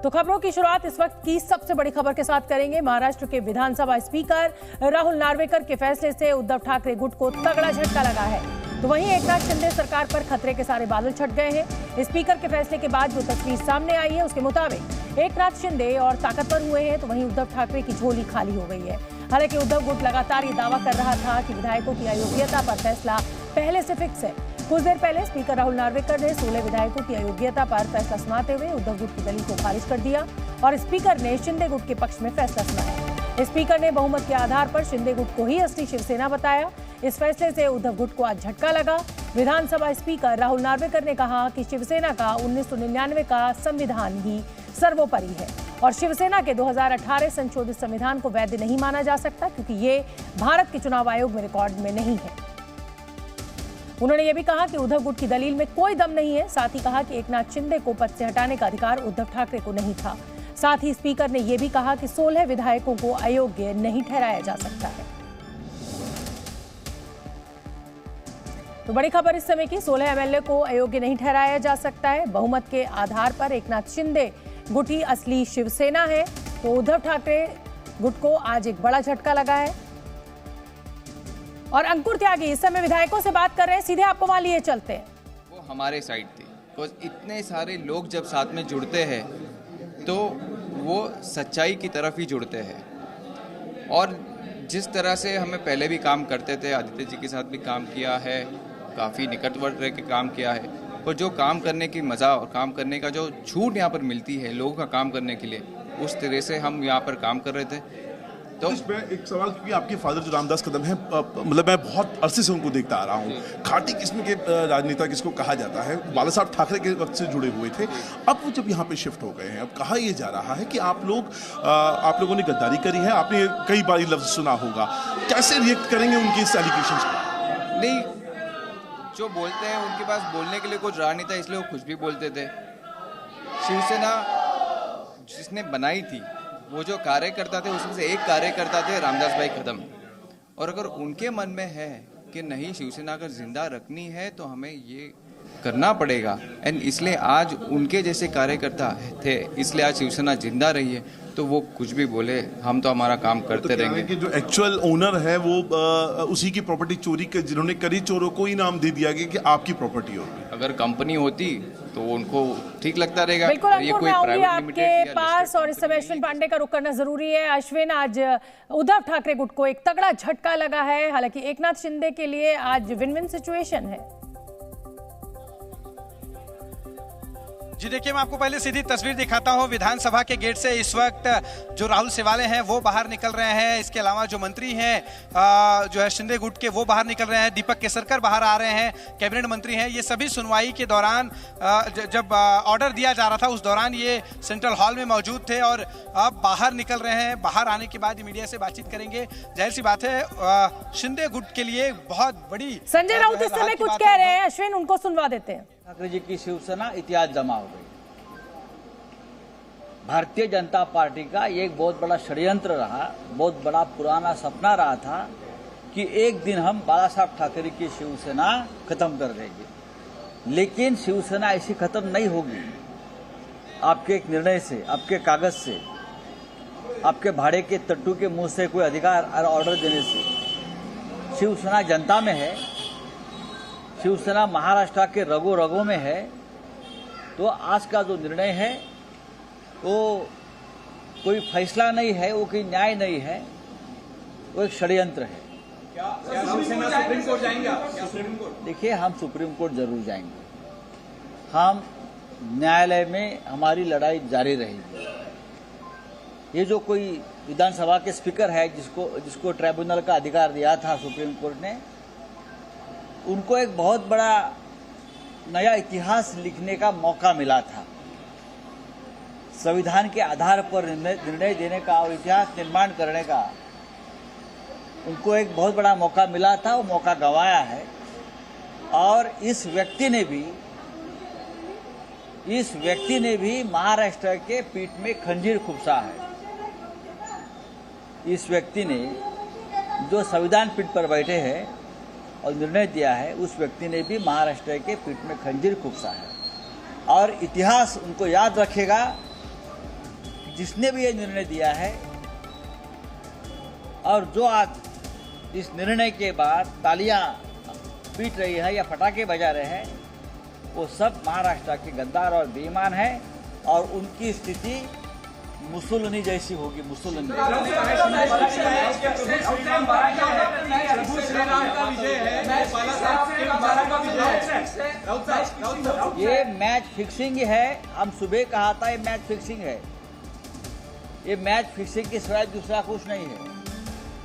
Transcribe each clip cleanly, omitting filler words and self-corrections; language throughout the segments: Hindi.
तो खबरों की शुरुआत इस वक्त की सबसे बड़ी खबर के साथ करेंगे। महाराष्ट्र के विधानसभा स्पीकर राहुल नार्वेकर के फैसले से उद्धव ठाकरे गुट को तगड़ा झटका लगा है। तो वहीं एकनाथ शिंदे सरकार पर खतरे के सारे बादल छट गए हैं। स्पीकर के फैसले के बाद जो तस्वीर सामने आई है उसके मुताबिक एकनाथ शिंदे और ताकतवर हुए हैं, तो वहीं उद्धव ठाकरे की झोली खाली हो गई है। हालांकि उद्धव गुट लगातार ये दावा कर रहा था कि विधायकों की अयोग्यता पर फैसला पहले से फिक्स है। कुछ देर पहले स्पीकर राहुल नार्वेकर ने 16 विधायकों की अयोग्यता पर फैसला सुनाते हुए उद्धव गुट की दलील को खारिज कर दिया और स्पीकर ने शिंदे गुट के पक्ष में फैसला सुनाया। स्पीकर ने बहुमत के आधार पर शिंदे गुट को ही असली शिवसेना बताया। इस फैसले से उद्धव गुट को आज झटका लगा। विधानसभा स्पीकर राहुल नार्वेकर ने कहा कि शिवसेना का 1999 का संविधान ही सर्वोपरि है और शिवसेना के 2018 संशोधित संविधान को वैध नहीं माना जा सकता, क्योंकि ये भारत के चुनाव आयोग में रिकॉर्ड में नहीं है। उन्होंने ये भी कहा कि उद्धव गुट की दलील में कोई दम नहीं है। साथ ही कहा कि एकनाथ शिंदे को पद से हटाने का अधिकार उद्धव ठाकरे को नहीं था। साथ ही स्पीकर ने यह भी कहा कि 16 विधायकों को अयोग्य नहीं ठहराया जा सकता है। तो बड़ी खबर इस समय की, 16 एमएलए को अयोग्य नहीं ठहराया जा सकता है। बहुमत के आधार पर एकनाथ शिंदे गुट ही असली शिवसेना है। तो उद्धव ठाकरे गुट को आज एक बड़ा झटका लगा है। और अंकुर त्यागी इस समय विधायकों से बात कर रहे हैं, सीधे आपको वहां लिए चलते हैं। वो हमारे साइड थी, तो इतने सारे लोग जब साथ में जुड़ते हैं तो वो सच्चाई की तरफ ही जुड़ते हैं। और जिस तरह से हमें पहले भी काम करते थे, आदित्य जी के साथ भी काम किया है, काफ़ी निकटवर्ती रह के काम किया है, और जो काम करने की मज़ा और काम करने का जो छूट यहाँ पर मिलती है लोगों का काम करने के लिए, उस तरह से हम यहाँ पर काम कर रहे थे। तो इसमें एक सवाल, क्योंकि आपके फादर जो रामदास कदम है, मतलब मैं बहुत अरसे से उनको देखता आ रहा हूँ, खाटी किस्म के राजनेता जिसको कहा जाता है, बाला साहब ठाकरे के वक्त से जुड़े हुए थे। अब वो जब यहाँ पे शिफ्ट हो गए हैं, अब कहा यह जा रहा है कि आप लोगों ने गद्दारी करी है। आपने कई बार ये लफ्ज सुना होगा, कैसे रिएक्ट करेंगे उनके इस एलिगेशंस पर? नहीं, जो बोलते हैं उनके पास बोलने के लिए कुछ रहा नहीं था, इसलिए वो कुछ भी बोलते थे। शिवसेना जिसने बनाई थी, वो जो कार्यकर्ता थे उसमें से एक कार्यकर्ता थे रामदास भाई कदम। और अगर उनके मन में है कि नहीं शिवसेना अगर जिंदा रखनी है तो हमें ये करना पड़ेगा, एंड इसलिए आज उनके जैसे कार्यकर्ता थे, इसलिए आज शिवसेना जिंदा रही है। तो वो कुछ भी बोले, हम तो हमारा काम करते रहेंगे। कि जो एक्चुअल ओनर है वो उसी की प्रॉपर्टी चोरी कर, जिन्होंने करी, चोरों को इनाम दे दिया गया कि आपकी प्रॉपर्टी होगी। अगर कंपनी होती तो उनको ठीक लगता रहेगा। बिल्कुल अंकुर, मैं आऊंगी आपके पास और इस समय अश्विन पांडे का रुख करना जरूरी है। अश्विन, आज उद्धव ठाकरे गुट को एक तगड़ा झटका लगा है। हालांकि एकनाथ शिंदे के लिए आज विन विन सिचुएशन है। जी देखिए, मैं आपको पहले सीधी तस्वीर दिखाता हूं विधानसभा के गेट से। इस वक्त जो राहुल सेवाले हैं वो बाहर निकल रहे हैं। इसके अलावा जो मंत्री हैं जो है शिंदे गुट के, वो बाहर निकल रहे हैं। दीपक केसरकर बाहर आ रहे हैं, कैबिनेट मंत्री हैं। ये सभी सुनवाई के दौरान जब ऑर्डर दिया जा रहा था उस दौरान ये सेंट्रल हॉल में मौजूद थे और अब बाहर निकल रहे हैं। बाहर आने के बाद मीडिया से बातचीत करेंगे। जाहिर सी बात है शिंदे गुट के लिए बहुत बड़ी। संजय राउत इस समय कुछ कह रहे हैं, अश्विन उनको सुनवा देते हैं। ठाकरे जी की शिवसेना इतिहास जमा हो गई। भारतीय जनता पार्टी का एक बहुत बड़ा षड्यंत्र रहा, बहुत बड़ा पुराना सपना रहा था कि एक दिन हम बाला साहब ठाकरे की शिवसेना खत्म कर देंगे, लेकिन शिवसेना ऐसी खत्म नहीं होगी। आपके एक निर्णय से, आपके कागज से, आपके भाड़े के तट्टू के मुंह से कोई अधिकार और ऑर्डर देने से शिवसेना जनता में है। शिवसेना महाराष्ट्र के रगों रगों में है। तो आज का जो निर्णय है वो कोई फैसला नहीं है, वो कोई न्याय नहीं है, वो एक षड्यंत्र है। शिवसेना सुप्रीम कोर्ट जाएंगे आप? Supreme court? देखिए, हम सुप्रीम कोर्ट जरूर जाएंगे। हम न्यायालय में हमारी लड़ाई जारी रहेगी। ये जो कोई विधानसभा के स्पीकर है जिसको ट्राइब्यूनल का अधिकार दिया था सुप्रीम कोर्ट ने, उनको एक बहुत बड़ा नया इतिहास लिखने का मौका मिला था। संविधान के आधार पर निर्णय देने का और इतिहास निर्माण करने का उनको एक बहुत बड़ा मौका मिला था। वो मौका गंवाया है। और इस व्यक्ति ने भी महाराष्ट्र के पीठ में खंजीर खुपसा है। इस व्यक्ति ने जो संविधान पीठ पर बैठे हैं और निर्णय दिया है, उस व्यक्ति ने भी महाराष्ट्र के पीठ में खंजीर खुपसा है। और इतिहास उनको याद रखेगा जिसने भी ये निर्णय दिया है और जो आज इस निर्णय के बाद तालियां पीट रही है या पटाखे बजा रहे हैं, वो सब महाराष्ट्र के गद्दार और बेईमान है और उनकी स्थिति मुसोलिनी जैसी होगी। मुसोलिनी ये मैच फिक्सिंग है। हम सुबह कहा था ये मैच फिक्सिंग है। ये मैच फिक्सिंग के सिवाय दूसरा कुछ नहीं है।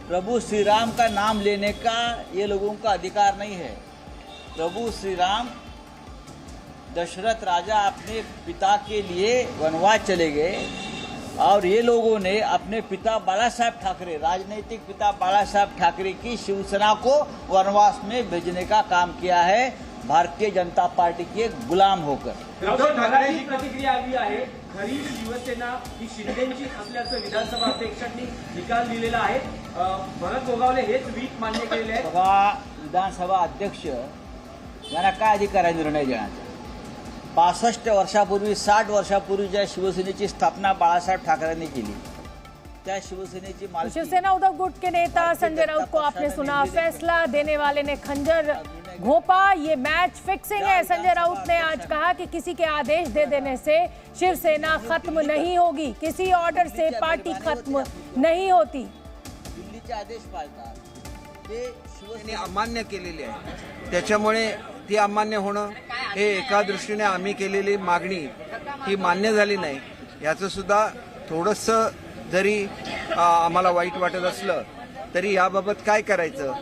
प्रभु श्री राम का नाम लेने का ये लोगों का अधिकार नहीं है। प्रभु श्री राम दशरथ राजा अपने पिता के लिए वनवास चले गए और ये लोगों ने अपने पिता बाला साहब ठाकरे, राजनीतिक पिता बाला साहब ठाकरे की शिवसेना को वनवास में भेजने का काम किया है, भारतीय जनता पार्टी के गुलाम होकर। उद्धव ठाकरेंची प्रतिक्रिया आली आहे। खरी शिवसेना ही शिंदेची असल्याचं विधानसभा अध्यक्षांनी निकाल दिलेला आहे। भरत गोगावले हेच वीक मान्य केलेले आहे। बघा, विधानसभा अध्यक्ष यांना काय अधिकार आहे निर्णय देण्याचा? 65 वर्षापूर्वी 60 वर्षापूर्वी ज्या शिवसेनेची स्थापना बाळासाहेब ठाकरेंनी केली त्या शिवसेनेची मालकी। शिवसेना उद्धव गुट के नेता संजय राउत को आपने सुना, फैसला देने वाले ने खंजर घोंपा। ये मैच फिक्सिंग है। संजय राउत ने आज कहा कि किसी के आदेश दे देने से शिवसेना खत्म नहीं होगी, किसी ऑर्डर से पार्टी खत्म नहीं होती। दिल्लीचे आदेश पाळतात ते शिवसेना अमान्य केलेली आहे, त्याच्यामुळे ती अमान्य होणं हे एका दृष्टीने आम्ही केलेली मागणी ही मान्य झाली नाही, याचं सुद्धा थोडंसं जरी आम्हाला वाईट वाटत असलं तरी याबाबत काय करायचं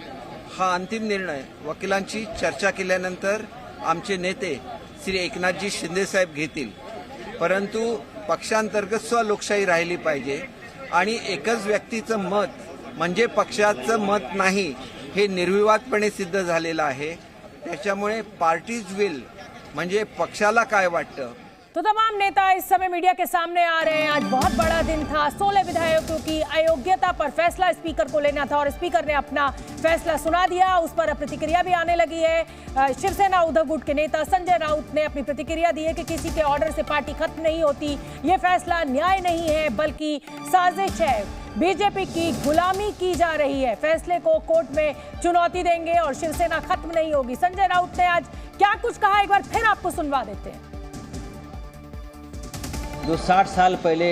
हा अंतिम निर्णय वकिलांची चर्चा केल्यानंतर आमचे नेते श्री एकनाथजी शिंदे साहेब घेतील। परंतु पक्षांतर्गत स्वलोकशाही राहिली पाहिजे आणि एकच व्यक्तीचं मत म्हणजे पक्षाचं मत नाही हे निर्विवादपणे सिद्ध झालेलं आहे। त्याच्यामुळे पार्टीज विल म्हणजे पक्षाला काय वाटतं। तो तमाम नेता इस समय मीडिया के सामने आ रहे हैं। आज बहुत बड़ा दिन था। 16 विधायकों की अयोग्यता पर फैसला स्पीकर को लेना था और स्पीकर ने अपना फैसला सुना दिया। उस पर प्रतिक्रिया भी आने लगी है। शिवसेना उद्धव गुट के नेता संजय राउत ने अपनी प्रतिक्रिया दी है कि किसी के ऑर्डर से पार्टी खत्म नहीं होती। ये फैसला न्याय नहीं है बल्कि साजिश है। बीजेपी की गुलामी की जा रही है। फैसले को कोर्ट में चुनौती देंगे और शिवसेना खत्म नहीं होगी। संजय राउत ने आज क्या कुछ कहा, एक बार फिर आपको सुनवा देते हैं। जो 60 साल पहले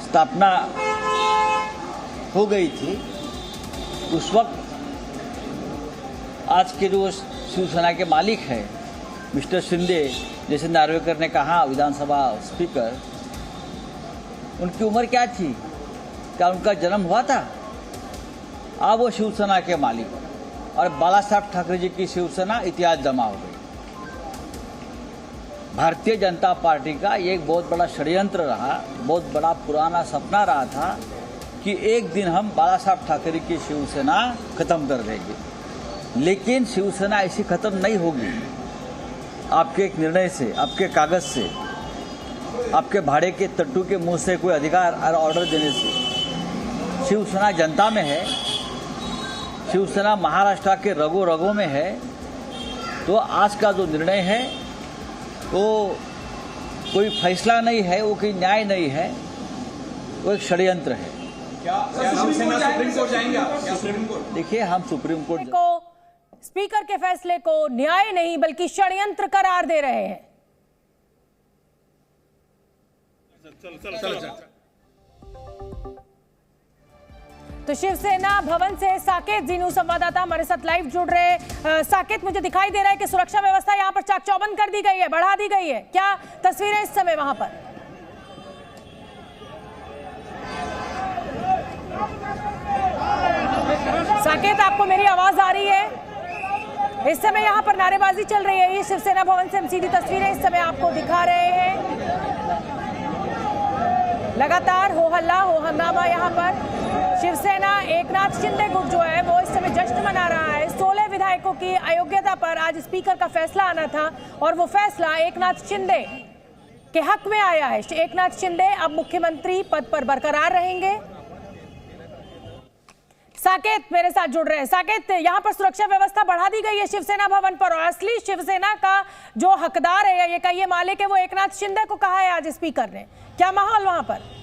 स्थापना हो गई थी, उस वक्त आज के जो शिवसेना के मालिक है मिस्टर शिंदे, जैसे नार्वेकर ने कहा विधानसभा स्पीकर, उनकी उम्र क्या थी? क्या उनका जन्म हुआ था? अब वो शिवसेना के मालिक और बाला साहब ठाकरे जी की शिवसेना इतिहास जमा हो गई। भारतीय जनता पार्टी का एक बहुत बड़ा षड्यंत्र रहा, बहुत बड़ा पुराना सपना रहा था कि एक दिन हम बाला साहब ठाकरे की शिवसेना खत्म कर देंगे, लेकिन शिवसेना ऐसी खत्म नहीं होगी। आपके एक निर्णय से, आपके कागज से, आपके भाड़े के तट्टू के मुंह से कोई अधिकार और ऑर्डर देने से शिवसेना जनता में है, शिवसेना महाराष्ट्र के रगों रगों में है। तो आज का जो निर्णय है वो कोई फैसला नहीं है, वो कोई न्याय नहीं है, वो एक षड्यंत्र है। देखिए, हम सुप्रीम कोर्ट को स्पीकर के फैसले को न्याय नहीं बल्कि षड्यंत्र करार दे रहे हैं। तो शिवसेना भवन से साकेत जीनू संवाददाता हमारे साथ लाइव जुड़ रहे हैं। साकेत, मुझे दिखाई दे रहा है कि सुरक्षा व्यवस्था यहां पर चाक चौबंद कर दी गई है, बढ़ा दी गई है। क्या तस्वीरें इस समय वहां पर? साकेत, आपको मेरी आवाज आ रही है? इस समय यहां पर नारेबाजी चल रही है। ये शिवसेना भवन से हम सीधी तस्वीरें इस समय आपको दिखा रहे हैं। लगातार हो हल्ला, हो हंगामा यहाँ पर। शिवसेना एकनाथ शिंदे गुट जो है वो इस समय जश्न मना रहा है। 16 विधायकों की अयोग्यता पर आज स्पीकर का फैसला आना था और वो फैसला एकनाथ शिंदे के हक में आया है। एकनाथ शिंदे अब मुख्यमंत्री पद पर बरकरार रहेंगे। साकेत मेरे साथ जुड़ रहे हैं। साकेत, यहाँ पर सुरक्षा व्यवस्था बढ़ा दी गई है शिवसेना भवन पर और असली शिवसेना का जो हकदार है या ये मालिक है वो एकनाथ शिंदे को कहा है आज स्पीकर ने। क्या माहौल वहां पर?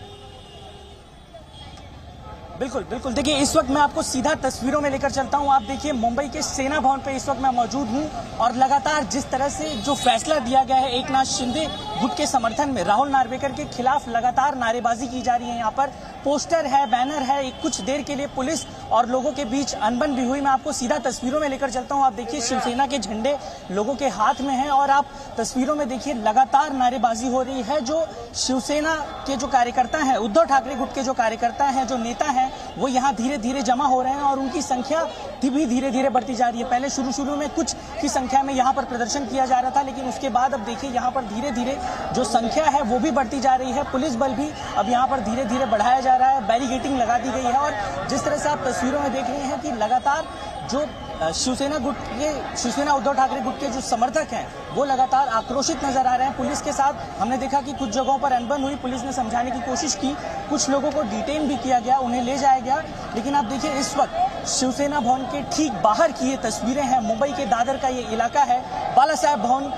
बिल्कुल बिल्कुल, देखिए इस वक्त मैं आपको सीधा तस्वीरों में लेकर चलता हूं। आप देखिए मुंबई के सेना भवन पे इस वक्त मैं मौजूद हूं और लगातार जिस तरह से जो फैसला दिया गया है एकनाथ शिंदे गुट के समर्थन में, राहुल नार्वेकर के खिलाफ लगातार नारेबाजी की जा रही है। यहाँ पर पोस्टर है, बैनर है, कुछ देर के लिए पुलिस और लोगों के बीच अनबन भी हुई। मैं आपको सीधा तस्वीरों में लेकर चलता हूँ। आप देखिए शिवसेना के झंडे लोगों के हाथ में हैं और आप तस्वीरों में देखिए लगातार नारेबाजी हो रही है। जो शिवसेना के जो कार्यकर्ता हैं, उद्धव ठाकरे गुट के जो कार्यकर्ता हैं, जो नेता हैं, वो यहाँ धीरे धीरे जमा हो रहे हैं और उनकी संख्या भी धीरे धीरे बढ़ती जा रही है। पहले शुरू में कुछ की संख्या में यहाँ पर प्रदर्शन किया जा रहा था, लेकिन उसके बाद अब देखिए यहाँ पर धीरे धीरे जो संख्या है वो भी बढ़ती जा रही है। पुलिस बल भी अब यहाँ पर धीरे धीरे बढ़ाया जा रहा है, बैरिकेडिंग लगा दी गई है और जिस तरह से आप तस्वीरों में देख रहे हैं कि लगातार जो शिवसेना उद्धव ठाकरे गुट के जो समर्थक हैं वो लगातार आक्रोशित नजर आ रहे हैं पुलिस के साथ। हमने देखा कि कुछ जगहों पर अनबन हुई, पुलिस ने समझाने की कोशिश की, कुछ लोगों को डिटेन भी किया गया, उन्हें ले जाया गया। लेकिन आप देखिए इस वक्त शिवसेना भवन के ठीक बाहर की ये तस्वीरें हैं। मुंबई के दादर का ये इलाका है, बाला साहेब भवन,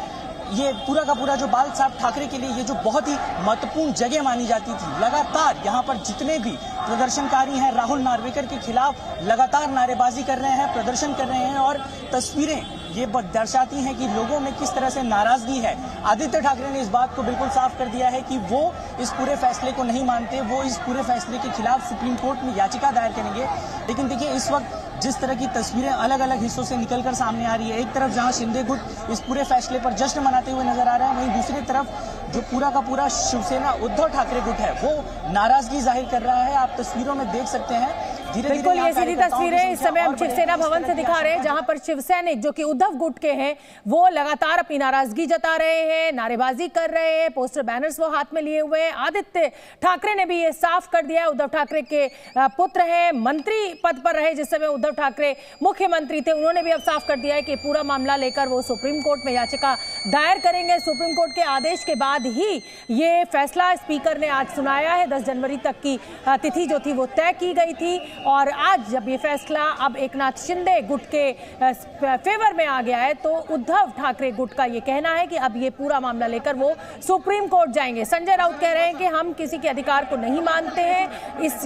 ये पूरा का पूरा जो बाला साहब ठाकरे के लिए ये जो बहुत ही महत्वपूर्ण जगह मानी जाती थी। लगातार यहाँ पर जितने भी प्रदर्शनकारी हैं राहुल नार्वेकर के खिलाफ लगातार नारेबाजी कर रहे हैं, प्रदर्शन कर रहे हैं और तस्वीरें ये दर्शाती हैं कि लोगों में किस तरह से नाराजगी है। आदित्य ठाकरे ने इस बात को बिल्कुल साफ कर दिया है कि वो इस पूरे फैसले को नहीं मानते, वो इस पूरे फैसले के खिलाफ सुप्रीम कोर्ट में याचिका दायर करेंगे। लेकिन देखिए इस वक्त जिस तरह की तस्वीरें अलग अलग हिस्सों से निकलकर सामने आ रही है, एक तरफ जहां शिंदे गुट इस पूरे फैसले पर जश्न मनाते हुए नजर आ रहा है, वहीं दूसरी तरफ जो पूरा का पूरा शिवसेना उद्धव ठाकरे गुट है वो नाराजगी जाहिर कर रहा है। आप तस्वीरों में देख सकते हैं। बिल्कुल ये सीधी तस्वीरें इस समय हम शिवसेना भवन से दिखा रहे हैं, जहां पर शिवसैनिक जो कि उद्धव गुट के हैं वो लगातार अपनी नाराजगी जता रहे हैं, नारेबाजी कर रहे हैं, पोस्टर बैनर्स वो हाथ में लिए हुए हैं। आदित्य ठाकरे ने भी ये साफ कर दिया है, उद्धव ठाकरे के पुत्र हैं, मंत्री पद पर रहे जिस समय उद्धव ठाकरे मुख्यमंत्री थे, उन्होंने भी अब साफ कर दिया है कि पूरा मामला लेकर वो सुप्रीम कोर्ट में याचिका दायर करेंगे। सुप्रीम कोर्ट के आदेश के बाद ही ये फैसला स्पीकर ने आज सुनाया है। 10 जनवरी तक की तिथि जो थी वो तय की गई थी और आज जब ये फैसला अब एकनाथ शिंदे गुट के फेवर में आ गया है तो उद्धव ठाकरे गुट का ये कहना है कि अब ये पूरा मामला लेकर वो सुप्रीम कोर्ट जाएंगे। संजय राउत कह रहे हैं कि हम किसी के अधिकार को नहीं मानते हैं,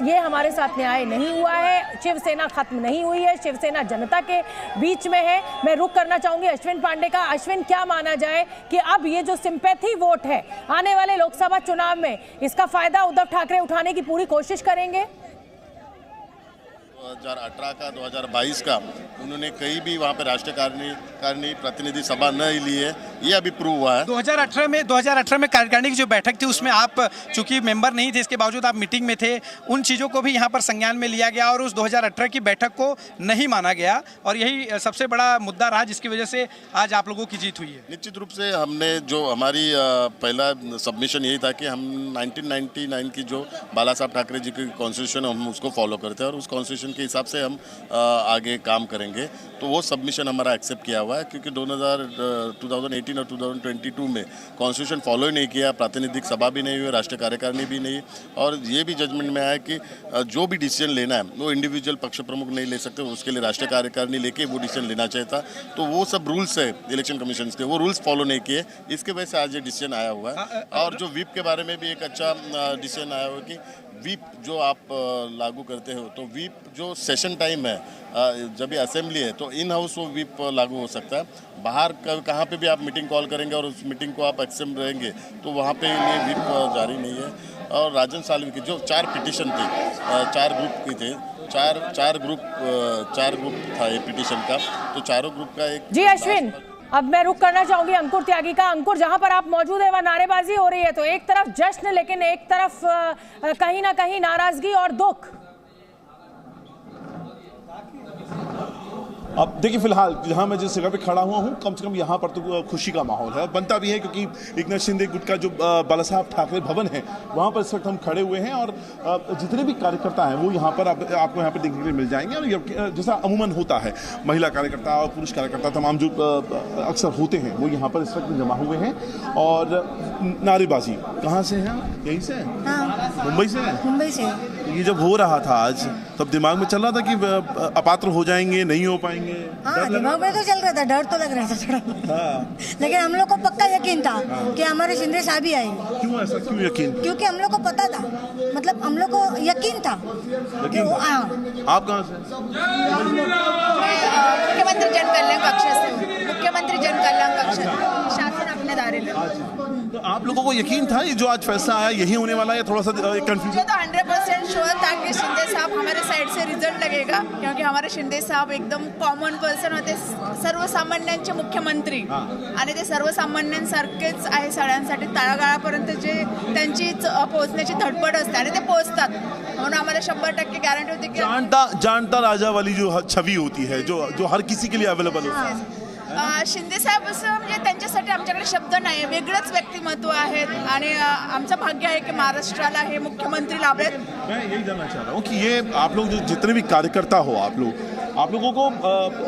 ये हमारे साथ न्याय नहीं हुआ है, शिवसेना खत्म नहीं हुई है, शिवसेना जनता के बीच में है। मैं रुक करना चाहूंगी अश्विन पांडे का। अश्विन, क्या माना जाए कि अब ये जो सिंपैथी वोट है आने वाले लोकसभा चुनाव में इसका फायदा उद्धव ठाकरे उठाने की पूरी कोशिश करेंगे? 2018 का 2022 का उन्होंने कहीं भी वहाँ पे राष्ट्रीय कार्यकारिणी प्रतिनिधि सभा न ली है, ये अभी प्रूव हुआ है। 2018 में कार्यकारिणी की जो बैठक थी उसमें आप चूंकि मेंबर नहीं थे, इसके बावजूद आप मीटिंग में थे, उन चीज़ों को भी यहाँ पर संज्ञान में लिया गया और उस 2018 की बैठक को नहीं माना गया और यही सबसे बड़ा मुद्दा रहा जिसकी वजह से आज आप लोगों की जीत हुई है। निश्चित रूप से हमने जो हमारी पहला सबमिशन यही था कि हम 1999 की जो बाला साहब ठाकरे जी की कॉन्स्टिट्यूशन हम उसको फॉलो करते हैं और उस कॉन्स्टिट्यूशन के हिसाब से हम आगे काम करेंगे। तो वो सबमिशन हमारा एक्सेप्ट किया हुआ है क्योंकि 2018 और 2022 में कॉन्स्टिट्यूशन फॉलो ही नहीं किया, प्रातिनिधिक सभा भी नहीं हुई, राष्ट्रीय कार्यकारिणी भी नहीं, और ये भी जजमेंट में आया कि जो भी डिसीजन लेना है वो इंडिविजुअल पक्ष प्रमुख नहीं ले सकते, उसके लिए राष्ट्रीय कार्यकारिणी लेके वो डिसीजन लेना चाहिए था। तो वो सब रूल्स है इलेक्शन कमीशन के, वो रूल्स फॉलो नहीं किए, इसके वजह से आज ये डिसीजन आया हुआ है। और जो व्हीप के बारे में भी एक अच्छा डिसीजन आया हुआ कि व्हीप जो आप लागू करते हो तो व्हीप जो सेशन टाइम है जब ये असेंबली है तो इन हाउस वो व्हीप लागू हो सकता है, बाहर कहाँ पे भी आप मीटिंग कॉल करेंगे और उस मीटिंग को आप एक्सेप्ट रहेंगे तो वहाँ पे ये व्हीप जारी नहीं है। और राजन सालवी की जो 4 पिटीशन थी, 4 ग्रुप की थे, चार ग्रुप था ये पिटीशन का, तो चारों ग्रुप का एक। जी अश्विन, अब मैं रुक करना चाहूंगी अंकुर त्यागी का। अंकुर, जहां पर आप मौजूद है वहां नारेबाजी हो रही है, तो एक तरफ जश्न लेकिन एक तरफ कहीं ना कहीं नाराजगी और दुख। अब देखिए फिलहाल जहां मैं जिस जगह पे खड़ा हुआ हूं कम से कम यहां पर तो खुशी का माहौल है, बनता भी है क्योंकि एकनाथ शिंदे गुट का जो बाला साहब ठाकरे भवन है वहां पर इस वक्त हम खड़े हुए हैं और जितने भी कार्यकर्ता हैं वो यहां पर आपको यहां पर देखने के लिए मिल जाएंगे। और जैसा अमूमन होता है महिला कार्यकर्ता और पुरुष कार्यकर्ता तमाम जो अक्सर होते हैं वो यहाँ पर इस वक्त जमा हुए हैं। और नारेबाजी कहाँ से है? यहीं से? मुंबई से? मुंबई से। ये जब हो रहा था आज तब दिमाग में चल रहा था कि अपात्र हो जाएंगे, नहीं हो पाएंगे, जाएंगे? हाँ, दिमाग में तो चल रहा था, डर तो लग रहा था थोड़ा। हाँ। लेकिन हम लोग को पक्का यकीन था कि हमारे शिंदे साहब ही आएंगे। क्यों ऐसा, क्यों यकीन? क्योंकि हम लोग को पता था, मतलब हम लोग को यकीन था कि वो आप कहाँ से? मुख्यमंत्री जनकल्याण कक्ष से, मुख्यमंत्री जनकल्याण कक्ष शासन आपने दारे तो आप लोगों को यकीन था ये जो आज फैसला आया यही होने वाला है, थोड़ा सा कंफ्यूजन? मुझे तो 100% श्योर था कि शिंदे साहब हमारे साइड से रिझल्ट लगेगा, क्योंकि हमारे शिंदे साहब एकदम कॉमन पर्सन होते, सर्वसामान्यांचे मुख्यमंत्री, आणि ते सर्वसामान्यांसारखेच आहे. सगळ्यांसाठी तळागाळापर्यंत जे त्यांची पोहोचण्याची धडपड असते आणि ते पोहोचतात, म्हणून आम्हाला 100% गॅरंटी होती की जानता राजा वाली जो छवि होती है, जो हर किसी के लिए अवेलेबल होती है. शिंदे साहेब असं म्हणजे त्यांच्यासाठी आमच्याकडे शब्द नाही, वेगळंच व्यक्तिमत्व आहेत आणि आमचं भाग्य आहे की महाराष्ट्राला हे मुख्यमंत्री लाभलेत. मैं यही जानना चाह रहा हूँ कि ये आप लोग जो जितने भी कार्यकर्ता हो, आप लोगों को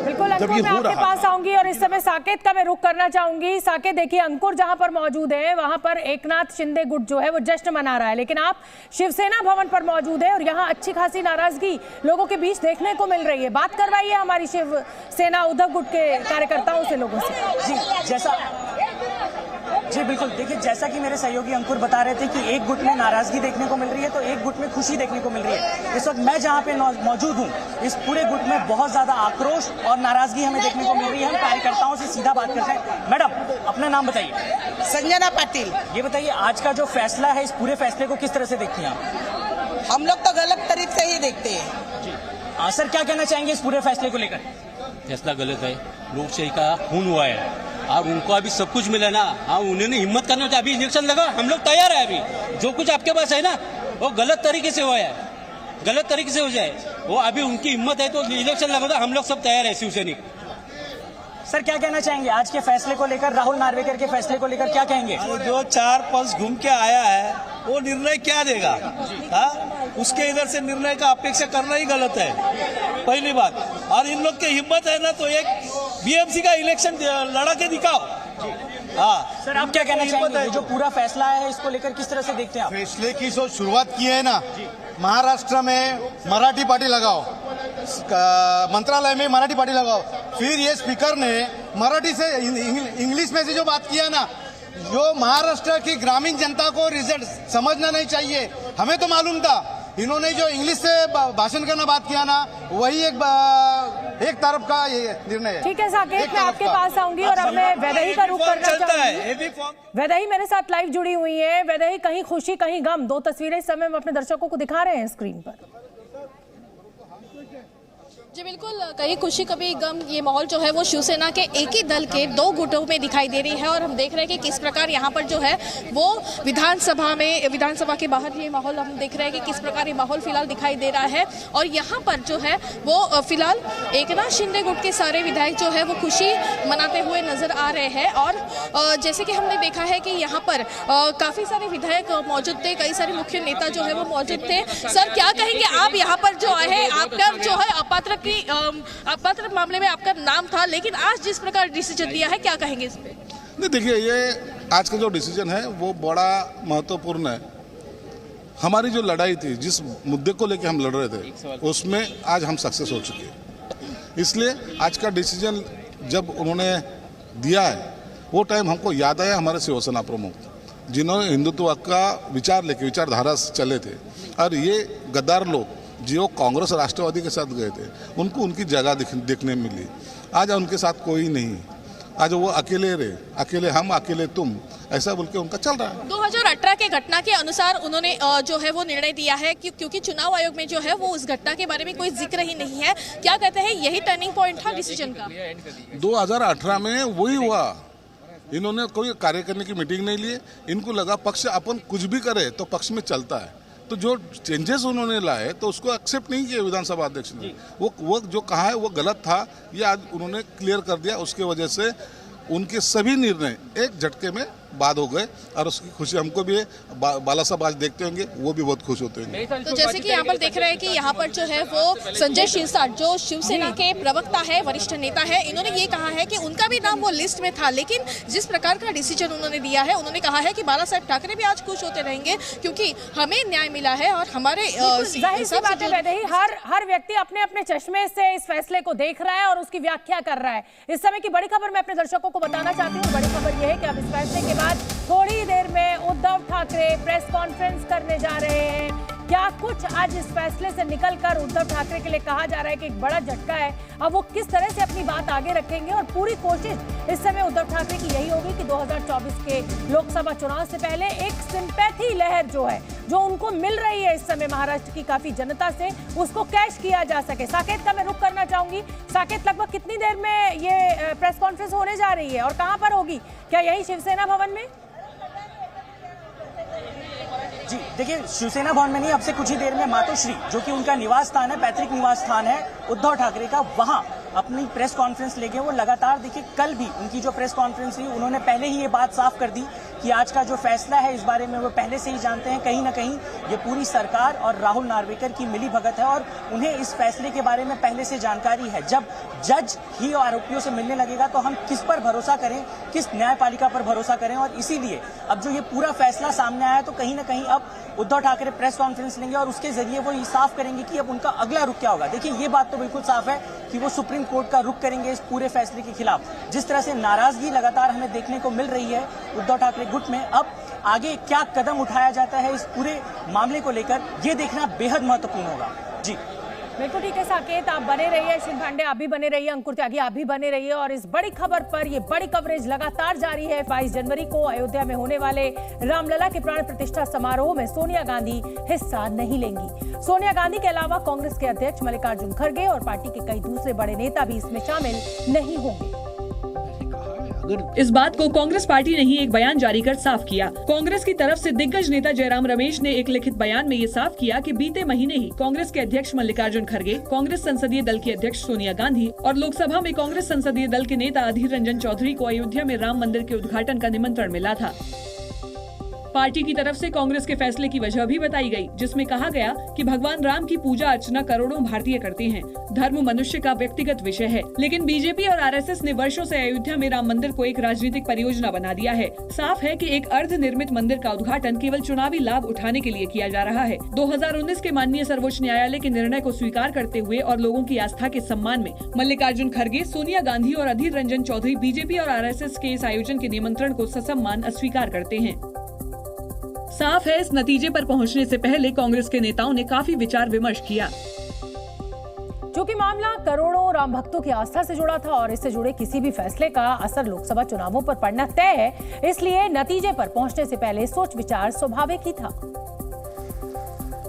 बिल्कुल अंकुर, मैं आपके पास आऊंगी और इस समय साकेत का मैं रुख करना चाहूंगी. साकेत, देखिए अंकुर जहां पर मौजूद है वहां पर एकनाथ शिंदे गुट जो है वो जश्न मना रहा है, लेकिन आप शिवसेना भवन पर मौजूद है और यहाँ अच्छी खासी नाराजगी लोगों के बीच देखने को मिल रही है. बात करवाइए हमारी शिवसेना उद्धव गुट के कार्यकर्ताओं से, लोगों से. जी बिल्कुल, देखिए जैसा कि मेरे सहयोगी अंकुर बता रहे थे कि एक गुट में नाराजगी देखने को मिल रही है तो एक गुट में खुशी देखने को मिल रही है. इस वक्त मैं जहां पे मौजूद हूं, इस पूरे गुट में बहुत ज्यादा आक्रोश और नाराजगी हमें देखने को मिल रही है. हम कार्यकर्ताओं से सीधा बात करते हैं. मैडम, अपना नाम बताइए. संजना पाटिल. ये बताइए आज का जो फैसला है, इस पूरे फैसले को किस तरह से देखती हैं आप? हम लोग तो गलत तरीके से ही देखते हैं. सर, क्या कहना चाहेंगे इस पूरे फैसले को लेकर? फैसला गलत है, लोकशाही का खून हुआ है और उनको अभी सब कुछ मिला ना. हाँ, उन्होंने हिम्मत करना चाहिए. अभी इलेक्शन लगा, हम लोग तैयार है. अभी जो कुछ आपके पास है ना वो गलत तरीके से हुआ है, गलत तरीके से हो जाए वो. अभी उनकी हिम्मत है तो इलेक्शन लगा, हम लोग सब तैयार है शिवसैनिक. सर, क्या कहना चाहेंगे आज के फैसले को लेकर, राहुल नार्वेकर के फैसले को लेकर क्या कहेंगे? जो 4 पल्स घूम के आया है वो निर्णय क्या देगा? उसके इधर से निर्णय का अपेक्षा करना ही गलत है, पहली बात. और इन लोग की हिम्मत है ना तो एक बीएमसी का इलेक्शन लड़ा के दिखाओ. हाँ सर, आप क्या कहना चाहेंगे? जो पूरा फैसला है इसको लेकर किस तरह से देखते हैं आप? फैसले की जो शुरुआत की है ना, महाराष्ट्र में मराठी पार्टी लगाओ, मंत्रालय में मराठी पार्टी लगाओ. फिर ये स्पीकर ने मराठी से इंग्लिश में से जो बात किया ना, जो महाराष्ट्र की ग्रामीण जनता को रिजल्ट समझना नहीं चाहिए. हमें तो मालूम था, इन्होंने जो इंग्लिश से भाषण करना बात किया ना, वही एक तरफ का ये निर्णय है. ठीक है साकेत, मैं आपके पास आऊंगी और अब मैं वैदेही का रुख करना चाहूंगी. वैदेही मेरे साथ लाइव जुड़ी हुई है. वैदेही, कहीं खुशी कहीं गम, दो तस्वीरें इस समय हम अपने दर्शकों को दिखा रहे हैं स्क्रीन पर. जी बिल्कुल, कहीं खुशी कभी गम, ये माहौल जो है वो शिवसेना के एक ही दल के दो गुटों में दिखाई दे रही है. और हम देख रहे हैं कि किस प्रकार यहाँ पर जो है वो विधानसभा के बाहर ये माहौल हम देख रहे हैं कि किस प्रकार ये माहौल फिलहाल दिखाई दे रहा है. और यहाँ पर जो है वो फिलहाल एकनाथ शिंदे गुट के सारे विधायक जो है वो खुशी मनाते हुए नजर आ रहे हैं. और जैसे कि हमने देखा है कि यहाँ पर काफी सारे विधायक मौजूद थे, कई सारे मुख्य नेता जो है वो मौजूद थे. सर, क्या कहेंगे आप? यहाँ पर जो है आपका जो है अपात्र मामले में आपका नाम था, लेकिन आज जिस प्रकार डिसीजन लिया है, क्या कहेंगे इस पे? नहीं, देखिए ये आज का जो डिसीजन है वो बड़ा महत्वपूर्ण है. हमारी जो लड़ाई थी, जिस मुद्दे को लेकर हम लड़ रहे थे, उसमें आज हम सक्सेस हो चुके हैं. इसलिए आज का डिसीजन जब उन्होंने दिया है वो टाइम हमको याद आया हमारे शिवसेना प्रमुख, जिन्होंने हिंदुत्व का विचारधारा से चले थे. और ये गद्दार लोग जो कांग्रेस राष्ट्रवादी के साथ गए थे, उनको उनकी जगह देखने मिली. आज उनके साथ कोई नहीं. आज वो अकेले रहे, अकेले हम, अकेले तुम, ऐसा बोल के उनका चल रहा है. 2018 के घटना के अनुसार उन्होंने जो है वो निर्णय दिया है क्योंकि चुनाव आयोग में जो है वो उस घटना के बारे में कोई जिक्र ही नहीं है. क्या कहते हैं, यही टर्निंग पॉइंट था डिसीजन का? 2018 में वही हुआ. इन्होंने कोई कार्य करने की मीटिंग नहीं ली. इनको लगा पक्ष अपन कुछ भी करे तो पक्ष में चलता है, तो जो चेंजेस उन्होंने लाए तो उसको एक्सेप्ट नहीं किया विधानसभा अध्यक्ष ने. वो जो कहा है वो गलत था, ये आज उन्होंने क्लियर कर दिया. उसके वजह से उनके सभी निर्णय एक झटके में बाद हो गए और उसकी खुशी हमको भी है। बाला साहब आज देखते होंगे, वो भी बहुत खुश होते होंगे। तो जैसे कि यहाँ पर देख रहे हैं कि यहाँ पर जो है वो संजय शिरसाट जो शिवसेना के प्रवक्ता है, वरिष्ठ नेता है, इन्होंने ये कहा है कि उनका भी नाम वो लिस्ट में था, लेकिन जिस प्रकार का डिसीजन उन्होंने दिया है, उन्होंने कहा है कि बाला साहब ठाकरे भी आज खुश होते रहेंगे क्योंकि हमें न्याय मिला है और हमारे हर व्यक्ति अपने अपने चश्मे से इस फैसले को देख रहा है और उसकी व्याख्या कर रहा है। इस समय की बड़ी खबर मैं अपने दर्शकों को बताना चाहती हूँ। बड़ी खबर यह है कि अब इस फैसले के बाद थोड़ी देर में उद्धव ठाकरे प्रेस कॉन्फ्रेंस करने जा रहे हैं। क्या कुछ आज इस फैसले से निकलकर उद्धव ठाकरे के लिए कहा जा रहा है कि एक बड़ा झटका है। अब वो किस तरह से अपनी बात आगे रखेंगे और पूरी कोशिश इस समय उद्धव ठाकरे की यही होगी कि 2024 के लोकसभा चुनाव से पहले एक सिंपैथी लहर जो उनको मिल रही है इस समय महाराष्ट्र की काफी जनता से, उसको कैश किया जा सके। साकेत का मैं रुख करना चाहूंगी। साकेत, लगभग कितनी देर में ये प्रेस कॉन्फ्रेंस होने जा रही है और कहां पर होगी? क्या यही शिवसेना भवन में? जी देखिए, शिवसेना भवन में नहीं, अब से कुछ ही देर में मातोश्री जो कि उनका निवास स्थान है, पैतृक निवास स्थान है उद्धव ठाकरे का, वहां अपनी प्रेस कॉन्फ्रेंस लेके वो लगातार, देखिए कल भी उनकी जो प्रेस कॉन्फ्रेंस हुई उन्होंने पहले ही ये बात साफ कर दी कि आज का जो फैसला है इस बारे में वो पहले से ही जानते हैं। कहीं ना कहीं ये पूरी सरकार और राहुल नार्वेकर की मिली भगत है और उन्हें इस फैसले के बारे में पहले से जानकारी है। जब जज ही आरोपियों से मिलने लगेगा तो हम किस पर भरोसा करें, किस न्यायपालिका पर भरोसा करें, और इसीलिए अब जो ये पूरा फैसला सामने आया तो कहीं ना कहीं अब उद्धव ठाकरे प्रेस कॉन्फ्रेंस लेंगे और उसके जरिए वो ये साफ करेंगे कि अब उनका अगला रुख क्या होगा। देखिए ये बात तो बिल्कुल साफ है कि वो सुप्रीम कोर्ट का रुख करेंगे इस पूरे फैसले के खिलाफ। जिस तरह से नाराजगी लगातार हमें देखने को मिल रही है उद्धव ठाकरे गुट में, अब आगे क्या कदम उठाया जाता है इस पूरे मामले को लेकर, ये देखना बेहद महत्वपूर्ण होगा। जी बिल्कुल ठीक है साकेत, आप बने रहिए, शिव पांडे आप भी बने रहिए, अंकुर त्यागी आप भी बने रहिए और इस बड़ी खबर पर ये बड़ी कवरेज लगातार जारी है। 22 जनवरी को अयोध्या में होने वाले रामलला के प्राण प्रतिष्ठा समारोह में सोनिया गांधी हिस्सा नहीं लेंगी। सोनिया गांधी के अलावा कांग्रेस के अध्यक्ष मल्लिकार्जुन खड़गे और पार्टी के कई दूसरे बड़े नेता भी इसमें शामिल नहीं होंगे। इस बात को कांग्रेस पार्टी ने ही एक बयान जारी कर साफ किया। कांग्रेस की तरफ से दिग्गज नेता जयराम रमेश ने एक लिखित बयान में ये साफ किया कि बीते महीने ही कांग्रेस के अध्यक्ष मल्लिकार्जुन खड़गे, कांग्रेस संसदीय दल की अध्यक्ष सोनिया गांधी और लोकसभा में कांग्रेस संसदीय दल के नेता अधीर रंजन चौधरी को अयोध्या में राम मंदिर के उद्घाटन का निमंत्रण मिला था। पार्टी की तरफ से कांग्रेस के फैसले की वजह भी बताई गई, जिसमें कहा गया कि भगवान राम की पूजा अर्चना करोड़ों भारतीय करते हैं। धर्म मनुष्य का व्यक्तिगत विषय है, लेकिन बीजेपी और आरएसएस ने वर्षों से अयोध्या में राम मंदिर को एक राजनीतिक परियोजना बना दिया है। साफ है कि एक अर्ध निर्मित मंदिर का उद्घाटन केवल चुनावी लाभ उठाने के लिए किया जा रहा है। 2019 के माननीय सर्वोच्च न्यायालय के निर्णय को स्वीकार करते हुए और लोगों की आस्था के सम्मान में मल्लिकार्जुन खड़गे, सोनिया गांधी और अधीर रंजन चौधरी बीजेपी और आरएसएस के इस आयोजन के निमंत्रण को ससम्मान अस्वीकार करते हैं। साफ है, इस नतीजे पर पहुंचने से पहले कांग्रेस के नेताओं ने काफी विचार विमर्श किया। चूंकि मामला करोड़ों राम भक्तों की आस्था से जुड़ा था और इससे जुड़े किसी भी फैसले का असर लोकसभा चुनावों पर पड़ना तय है, इसलिए नतीजे पर पहुंचने से पहले सोच विचार स्वाभाविक ही था।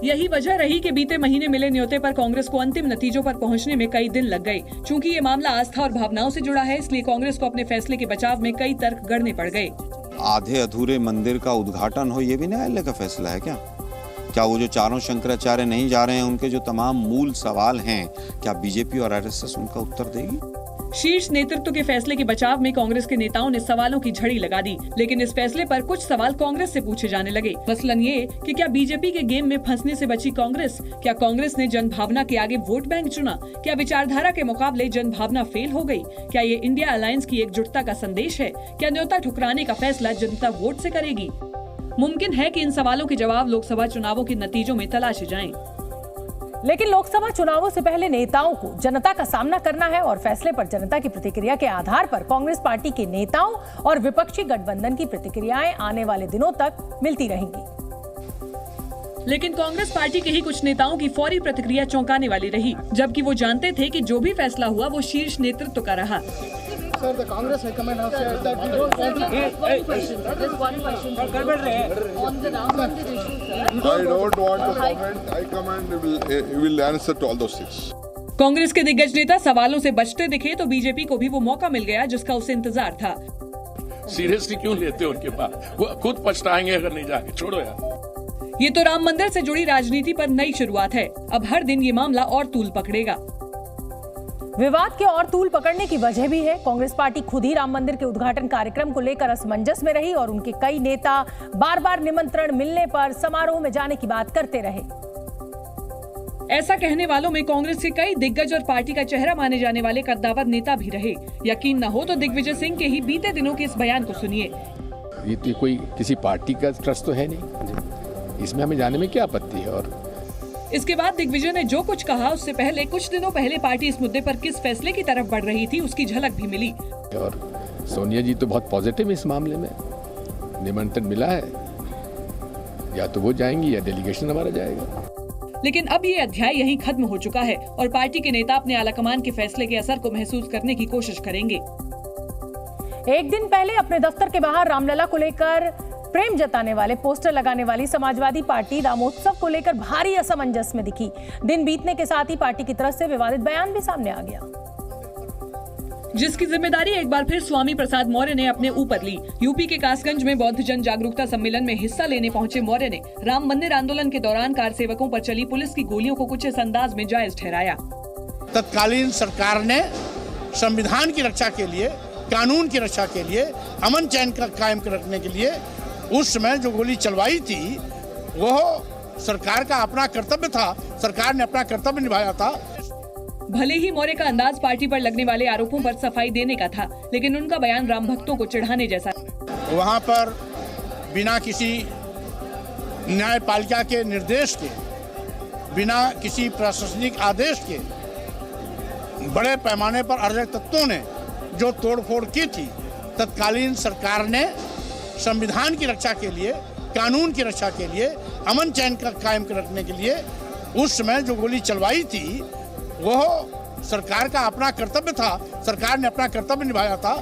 यही वजह रही कि बीते महीने मिले न्योते पर कांग्रेस को अंतिम नतीजों पर पहुंचने में कई दिन लग गए। चूंकि ये मामला आस्था और भावनाओं से जुड़ा है, इसलिए कांग्रेस को अपने फैसले के बचाव में कई तर्क गढ़ने पड़ गए। आधे अधूरे मंदिर का उद्घाटन हो, ये भी न्यायालय का फैसला है क्या? क्या वो जो चारों शंकराचार्य नहीं जा रहे हैं, उनके जो तमाम मूल सवाल हैं, क्या बीजेपी और आरएसएस उनका उत्तर देगी? शीर्ष नेतृत्व के फैसले के बचाव में कांग्रेस के नेताओं ने सवालों की झड़ी लगा दी, लेकिन इस फैसले पर कुछ सवाल कांग्रेस से पूछे जाने लगे। मसलन ये कि क्या बीजेपी के गेम में फंसने से बची कांग्रेस? क्या कांग्रेस ने जनभावना के आगे वोट बैंक चुना? क्या विचारधारा के मुकाबले जनभावना फेल हो गई? क्या ये इंडिया अलायंस की एकजुटता का संदेश है? क्या न्योता ठुकराने का फैसला जनता वोट से करेगी? मुमकिन है कि इन सवालों के जवाब लोकसभा चुनावों के नतीजों में तलाशे जाएं। लेकिन लोकसभा चुनावों से पहले नेताओं को जनता का सामना करना है और फैसले पर जनता की प्रतिक्रिया के आधार पर कांग्रेस पार्टी के नेताओं और विपक्षी गठबंधन की प्रतिक्रियाएं आने वाले दिनों तक मिलती रहेंगी। लेकिन कांग्रेस पार्टी के ही कुछ नेताओं की फौरी प्रतिक्रिया चौंकाने वाली रही, जबकि वो जानते थे कि जो भी फैसला हुआ वो शीर्ष नेतृत्व का रहा। Sir, the Congress High-Command has said that we don't want to... One question. Just one question. On the Ram Mandir issue, sir. I don't want to comment. High-Command will answer to all those things. Congress के दिग्गज नेता सवालों से बचते दिखे तो बीजेपी को भी वो मौका मिल गया जिसका उसे इंतजार था। सीरियसली क्यों लेते हो उनके पास? वो खुद पछताएंगे अगर नहीं जाके। छोड़ो यार। ये तो राम मंदिर से जुड़ी राजनीति पर नई शुरुआत है। अब हर दिन ये मामला और तूल पकड़ेगा। विवाद के और तूल पकड़ने की वजह भी है। कांग्रेस पार्टी खुद ही राम मंदिर के उद्घाटन कार्यक्रम को लेकर असमंजस में रही और उनके कई नेता बार बार निमंत्रण मिलने पर समारोह में जाने की बात करते रहे। ऐसा कहने वालों में कांग्रेस के कई दिग्गज और पार्टी का चेहरा माने जाने वाले कद्दावर नेता भी रहे। यकीन न हो तो दिग्विजय सिंह के ही बीते दिनों के इस बयान को सुनिए। ये तो कोई किसी पार्टी का ट्रस्ट तो है नहीं, इसमें हमें जाने में क्या आपत्ति है। और इसके बाद दिग्विजय ने जो कुछ कहा उससे पहले कुछ दिनों पहले पार्टी इस मुद्दे पर किस फैसले की तरफ बढ़ रही थी उसकी झलक भी मिली। और सोनिया जी तो बहुत पॉजिटिव इस मामले में, निमंत्रण मिला है, या तो वो जाएंगी या डेलीगेशन हमारा जाएगा। लेकिन अब ये अध्याय यहीं खत्म हो चुका है और पार्टी के नेता अपने आलाकमान के फैसले के असर को महसूस करने की कोशिश करेंगे। एक दिन पहले अपने दफ्तर के बाहर रामलला को लेकर प्रेम जताने वाले पोस्टर लगाने वाली समाजवादी पार्टी रामोत्सव को लेकर भारी असमंजस में दिखी। दिन बीतने के साथ ही पार्टी की तरफ से विवादित बयान भी सामने आ गया, जिसकी जिम्मेदारी एक बार फिर स्वामी प्रसाद मौर्य ने अपने ऊपर ली। यूपी के कासगंज में बौद्ध जन जागरूकता सम्मेलन में हिस्सा लेने पहुंचे मौर्य ने राम मंदिर आंदोलन के दौरान कार सेवकों पर चली पुलिस की गोलियों को कुछ इस अंदाज में जायज ठहराया। तत्कालीन सरकार ने संविधान की रक्षा के लिए, कानून की रक्षा के लिए, अमन चैन का कायम रखने के लिए उस समय जो गोली चलवाई थी वो सरकार का अपना कर्तव्य था, सरकार ने अपना कर्तव्य निभाया था। भले ही मौर्य का अंदाज पार्टी पर लगने वाले आरोपों पर सफाई देने का था, लेकिन उनका बयान राम भक्तों को चिढ़ाने जैसा। वहाँ पर बिना किसी न्यायपालिका के निर्देश के, बिना किसी प्रशासनिक आदेश के बड़े पैमाने पर अराजक तत्वों ने जो तोड़फोड़ की थी, तत्कालीन सरकार ने संविधान की रक्षा के लिए, कानून की रक्षा के लिए, अमन चैन का कायम रखने के लिए उस समय जो गोली चलवाई थी वो सरकार का अपना कर्तव्य था, सरकार ने अपना कर्तव्य निभाया था।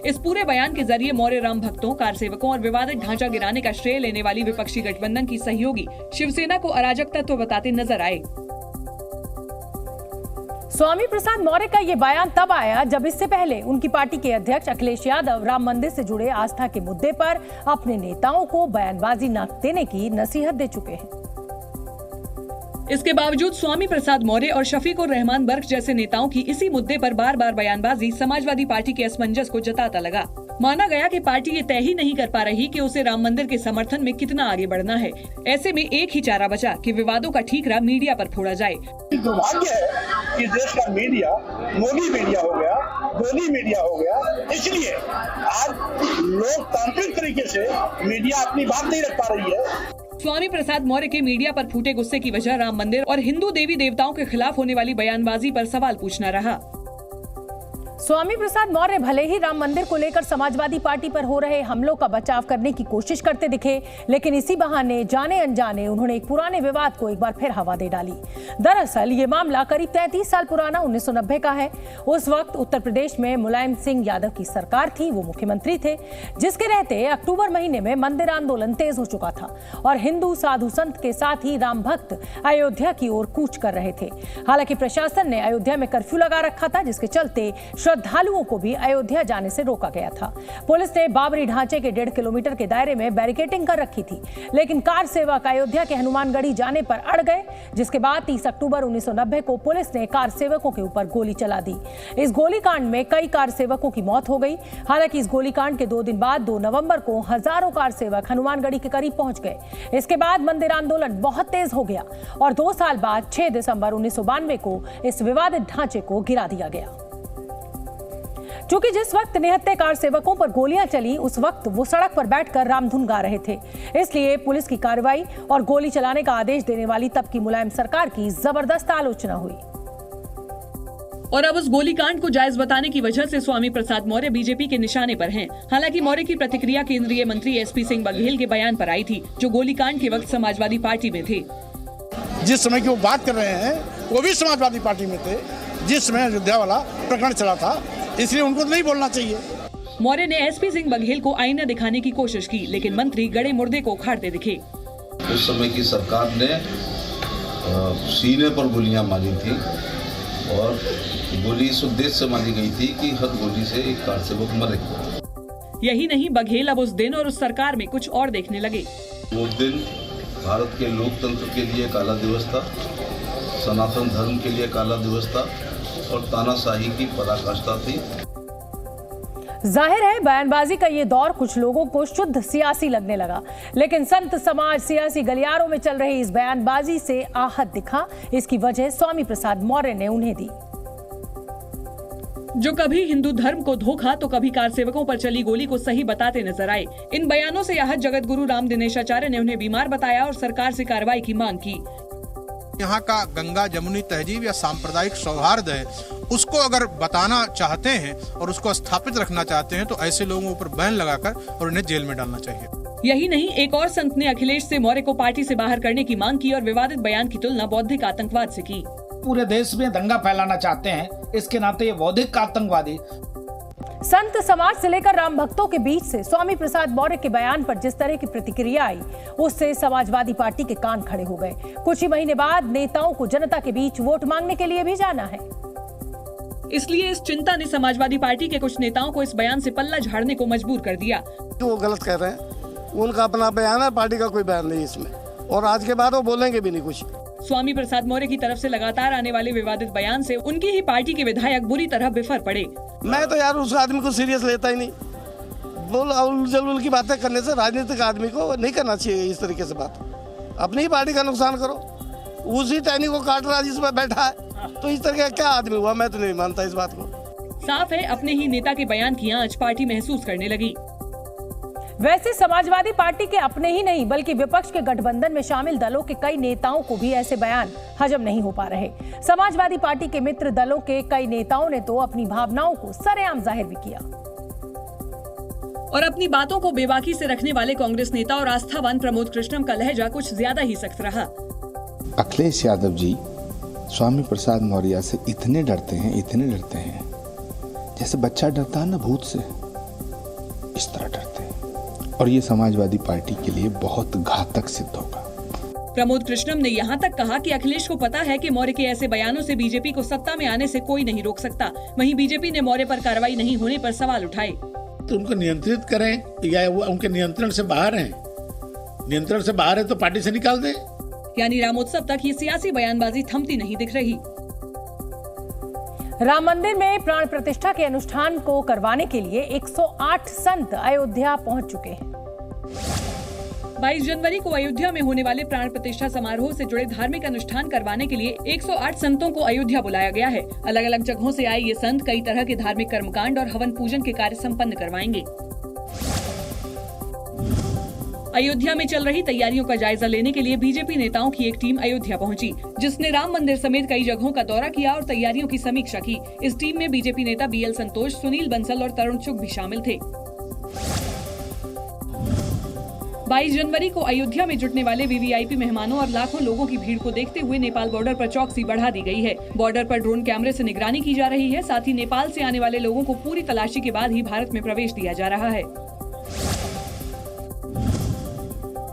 इस पूरे बयान के जरिए मौर्य राम भक्तों, कार सेवकों और विवादित ढांचा गिराने का श्रेय लेने वाली विपक्षी गठबंधन की सहयोगी शिवसेना को अराजक तत्व बताते नजर आए। स्वामी प्रसाद मौर्य का ये बयान तब आया जब इससे पहले उनकी पार्टी के अध्यक्ष अखिलेश यादव राम मंदिर से जुड़े आस्था के मुद्दे पर अपने नेताओं को बयानबाजी न देने की नसीहत दे चुके हैं। इसके बावजूद स्वामी प्रसाद मौर्य और शफीक उर रहमान बर्क जैसे नेताओं की इसी मुद्दे पर बार बार बयानबाजी समाजवादी पार्टी के असमंजस को जताता लगा। माना गया कि पार्टी ये तय ही नहीं कर पा रही कि उसे राम मंदिर के समर्थन में कितना आगे बढ़ना है। ऐसे में एक ही चारा बचा कि विवादों का ठीकरा मीडिया पर फोड़ा जाए। दुर्भाग्य है कि देश का मीडिया मोदी मीडिया हो गया, गोदी मीडिया हो गया, इसलिए आज लोकतांत्रिक तरीके से मीडिया अपनी बात नहीं रख पा रही है। स्वामी प्रसाद मौर्य के मीडिया पर फूटे गुस्से की वजह राम मंदिर और हिंदू देवी देवताओं के खिलाफ होने वाली बयानबाजी पर सवाल पूछना रहा। स्वामी प्रसाद मौर्य भले ही राम मंदिर को लेकर समाजवादी पार्टी पर हो रहे हमलों का बचाव करने की कोशिश करते दिखे, लेकिन इसी बहाने जाने अनजाने उन्होंने एक पुराने विवाद को एक बार फिर हवा दे डाली। दरअसल ये मामला करीब 33 साल पुराना 1990 का है। उस वक्त उत्तर प्रदेश में मुलायम सिंह यादव की सरकार थी, वो मुख्यमंत्री थे, जिसके रहते अक्टूबर महीने में मंदिर आंदोलन तेज हो चुका था और हिंदू साधु संत के साथ ही राम भक्त अयोध्या की ओर कूच कर रहे थे। हालांकि प्रशासन ने अयोध्या में कर्फ्यू लगा रखा था, जिसके चलते श्रद्धालुओं को भी अयोध्या जाने से रोका गया था। पुलिस ने बाबरी ढांचे के 1.5 किलोमीटर के दायरे में बैरिकेडिंग कर रखी थी, लेकिन कार सेवक अयोध्या के हनुमानगढ़ी जाने पर अड़ गए, जिसके बाद 30 अक्टूबर 1990 को पुलिस ने कार सेवकों के ऊपर गोली चला दी। इस गोलीकांड में कई कार सेवकों की मौत हो गई। हालांकि इस गोलीकांड के 2 दिन बाद 2 नवंबर को हजारों कार सेवक हनुमानगढ़ी के करीब पहुंच गए। इसके बाद मंदिर आंदोलन बहुत तेज हो गया और 2 साल बाद 6 दिसंबर 1992 को इस विवादित ढांचे को गिरा दिया गया। क्योंकि जिस वक्त निहत्थे कार सेवकों पर गोलियां चली, उस वक्त वो सड़क पर बैठकर रामधुन गा रहे थे, इसलिए पुलिस की कार्रवाई और गोली चलाने का आदेश देने वाली तब की मुलायम सरकार की जबरदस्त आलोचना हुई। और अब उस गोलीकांड को जायज बताने की वजह से स्वामी प्रसाद मौर्य बीजेपी के निशाने पर हैं। हालांकि मौर्य की प्रतिक्रिया केंद्रीय मंत्री एसपी सिंह बघेल के बयान पर आई थी, जो गोलीकांड के वक्त समाजवादी पार्टी में थे। जिस समय की वो बात कर रहे हैं वो भी समाजवादी पार्टी में थे, जिस समय अयोध्या वाला प्रकरण चला था, इसलिए उनको तो नहीं बोलना चाहिए। मौर्य ने एसपी सिंह बघेल को आईना दिखाने की कोशिश की, लेकिन मंत्री गड़े मुर्दे को उखाड़ते दिखे। उस समय की सरकार ने सीने पर गोलियां मारी थी और गोली इस उद्देश्य से मारी गई थी कि हर गोली से एक कार सेवक मरे। यही नहीं, बघेल अब उस दिन और उस सरकार में कुछ और देखने लगे। वो दिन भारत के लोकतंत्र के लिए काला दिवस था, सनातन धर्म के लिए काला दिवस था और तानाशाही की पराकाष्ठा थी। जाहिर है बयानबाजी का ये दौर कुछ लोगों को शुद्ध सियासी लगने लगा, लेकिन संत समाज सियासी गलियारों में चल रही इस बयानबाजी से आहत दिखा। इसकी वजह स्वामी प्रसाद मौर्य ने उन्हें दी, जो कभी हिंदू धर्म को धोखा तो कभी कार सेवकों पर चली गोली को सही बताते नजर आए। इन बयानों से आहत जगत गुरु राम दिनेशाचार्य ने उन्हें बीमार बताया और सरकार से कार्रवाई की मांग की। यहाँ का गंगा जमुनी तहजीब या सांप्रदायिक सौहार्द है, उसको अगर बताना चाहते हैं और उसको स्थापित रखना चाहते हैं तो ऐसे लोगों पर बैन लगाकर और उन्हें जेल में डालना चाहिए। यही नहीं, एक और संत ने अखिलेश से मौर्य को पार्टी से बाहर करने की मांग की और विवादित बयान की तुलना बौद्धिक आतंकवाद से की। पूरे देश में दंगा फैलाना चाहते हैं, इसके नाते ये बौद्धिक आतंकवादी। संत समाज से लेकर राम भक्तों के बीच से स्वामी प्रसाद मौर्य के बयान पर जिस तरह की प्रतिक्रिया आई, उससे समाजवादी पार्टी के कान खड़े हो गए। कुछ ही महीने बाद नेताओं को जनता के बीच वोट मांगने के लिए भी जाना है। इसलिए इस चिंता ने समाजवादी पार्टी के कुछ नेताओं को इस बयान से पल्ला झाड़ने को मजबूर कर दिया। तो वो गलत कह रहे हैं, उनका अपना बयान है, पार्टी का कोई बयान नहीं इसमें, और आज के बाद वो बोलेंगे भी नहीं कुछ। स्वामी प्रसाद मौर्य की तरफ से लगातार आने वाले विवादित बयान से उनकी ही पार्टी के विधायक बुरी तरह बिफर पड़े। मैं तो यार उस आदमी को सीरियस लेता ही नहीं। उल की बातें करने से राजनीतिक आदमी को नहीं करना चाहिए इस तरीके से बात। अपनी ही पार्टी का नुकसान करो, उसी टहनी को काट रहा जिसमें बैठा है, तो इस तरह का क्या आदमी हुआ? मैं तो नहीं मानता इस बात को। साफ है, अपने ही नेता के बयान की आंच पार्टी महसूस करने लगी। वैसे समाजवादी पार्टी के अपने ही नहीं बल्कि विपक्ष के गठबंधन में शामिल दलों के कई नेताओं को भी ऐसे बयान हजम नहीं हो पा रहे। समाजवादी पार्टी के मित्र दलों के कई नेताओं ने तो अपनी भावनाओं को सरेआम जाहिर भी किया। और अपनी बातों को बेबाकी से रखने वाले कांग्रेस नेता और आस्थावान प्रमोद कृष्णम का लहजा कुछ ज्यादा ही सख्त रहा। अखिलेश यादव जी स्वामी प्रसाद मौर्य से इतने डरते हैं जैसे बच्चा डरता है ना भूत से, इस तरह डरते हैं, और ये समाजवादी पार्टी के लिए बहुत घातक सिद्ध होगा। प्रमोद कृष्णम ने यहाँ तक कहा कि अखिलेश को पता है कि मौर्य के ऐसे बयानों से बीजेपी को सत्ता में आने से कोई नहीं रोक सकता। वहीं बीजेपी ने मौर्य पर कार्रवाई नहीं होने पर सवाल उठाए। तो उनको नियंत्रित करें या वो उनके नियंत्रण से बाहर हैं? नियंत्रण से बाहर है तो पार्टी से निकाल दें। यानी रामोत्सव तक ये सियासी बयानबाजी थमती नहीं दिख रही। राम मंदिर में प्राण प्रतिष्ठा के अनुष्ठान को करवाने के लिए 108 संत अयोध्या पहुंच चुके हैं। 22 जनवरी को अयोध्या में होने वाले प्राण प्रतिष्ठा समारोह से जुड़े धार्मिक अनुष्ठान करवाने के लिए 108 संतों को अयोध्या बुलाया गया है। अलग अलग जगहों से आए ये संत कई तरह के धार्मिक कर्मकांड और हवन पूजन के कार्य संपन्न करवाएंगे। अयोध्या में चल रही तैयारियों का जायजा लेने के लिए बीजेपी नेताओं की एक टीम अयोध्या पहुंची, जिसने राम मंदिर समेत कई जगहों का दौरा किया और तैयारियों की समीक्षा की। इस टीम में बीजेपी नेता BL संतोष, सुनील बंसल और तरुण चुग भी शामिल थे। 22 जनवरी को अयोध्या में जुटने वाले VVIP मेहमानों और लाखों लोगों की भीड़ को देखते हुए नेपाल बॉर्डर पर चौकसी बढ़ा दी गई है। बॉर्डर पर ड्रोन कैमरे से निगरानी की जा रही है। साथ ही नेपाल से आने वाले लोगों को पूरी तलाशी के बाद ही भारत में प्रवेश दिया जा रहा है।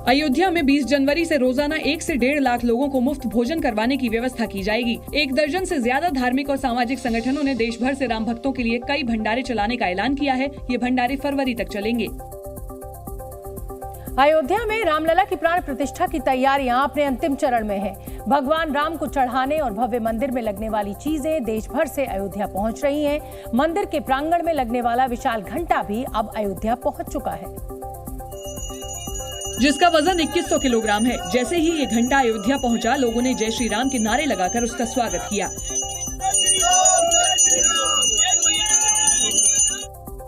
अयोध्या में 20 जनवरी से रोजाना 1 से 1.5 लाख लोगों को मुफ्त भोजन करवाने की व्यवस्था की जाएगी। 1 दर्जन से ज्यादा धार्मिक और सामाजिक संगठनों ने देश भर से राम भक्तों के लिए कई भंडारे चलाने का ऐलान किया है। ये भंडारे फरवरी तक चलेंगे। अयोध्या में रामलला की प्राण प्रतिष्ठा की तैयारियां अपने अंतिम चरण में है। भगवान राम को चढ़ाने और भव्य मंदिर में लगने वाली चीजें देश भर से अयोध्या पहुंच रही हैं। मंदिर के प्रांगण में लगने वाला विशाल घंटा भी अब अयोध्या पहुंच चुका है, जिसका वजन 2100 किलोग्राम है। जैसे ही ये घंटा अयोध्या पहुंचा, लोगों ने जय श्री राम के नारे लगाकर उसका स्वागत किया।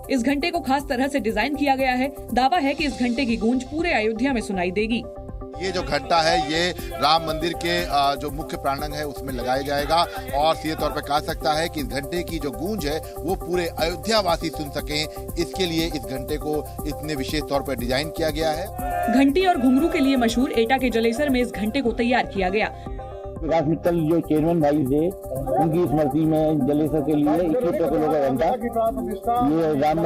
इस घंटे को खास तरह से डिजाइन किया गया है। दावा है कि इस घंटे की गूंज पूरे अयोध्या में सुनाई देगी। ये जो घंटा है ये राम मंदिर के जो मुख्य प्रांगण है उसमें लगाया जाएगा और सीधे तौर पर कहा सकता है कि इस घंटे की जो गूंज है वो पूरे अयोध्या वासी सुन सकें। इसके लिए इस घंटे को इतने विशेष तौर पर डिजाइन किया गया है। घंटी और घुंघरू के लिए मशहूर एटा के जलेसर में इस घंटे को तैयार किया गया। विकास मित्तल जो चेयरमैन भाई थे, उनकी स्मृति में जलेसर के लिए 2100 किलो का घंटा ये राम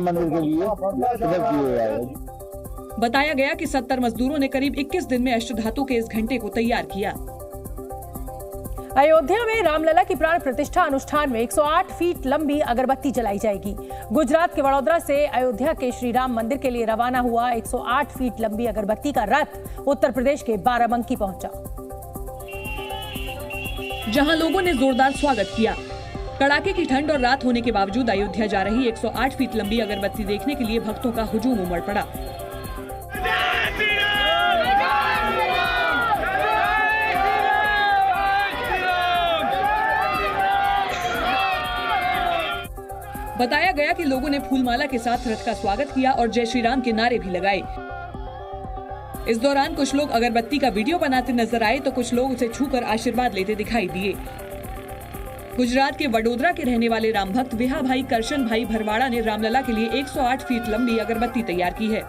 मंदिर के लिए किया गया है। बताया गया कि 70 मजदूरों ने करीब 21 दिन में अष्टधातु के इस घंटे को तैयार किया। अयोध्या में रामलला की प्राण प्रतिष्ठा अनुष्ठान में 108 फीट लंबी अगरबत्ती जलाई जाएगी। गुजरात के वडोदरा से अयोध्या के श्री राम मंदिर के लिए रवाना हुआ 108 फीट लंबी अगरबत्ती का रथ उत्तर प्रदेश के बाराबंकी पहुंचा, जहां लोगों ने जोरदार स्वागत किया। कड़ाके की ठंड और रात होने के बावजूद अयोध्या जा रही 108 फीट लंबी अगरबत्ती देखने के लिए भक्तों का हुजूम उमड़ पड़ा। बताया गया कि लोगों ने फूलमाला के साथ रथ का स्वागत किया और जय श्री राम के नारे भी लगाए। इस दौरान कुछ लोग अगरबत्ती का वीडियो बनाते नजर आए तो कुछ लोग उसे छूकर आशीर्वाद लेते दिखाई दिए। गुजरात के वडोदरा के रहने वाले राम भक्त विहा भाई करशन भाई भरवाड़ा ने रामलला के लिए 108 फीट लंबी अगरबत्ती तैयार की है।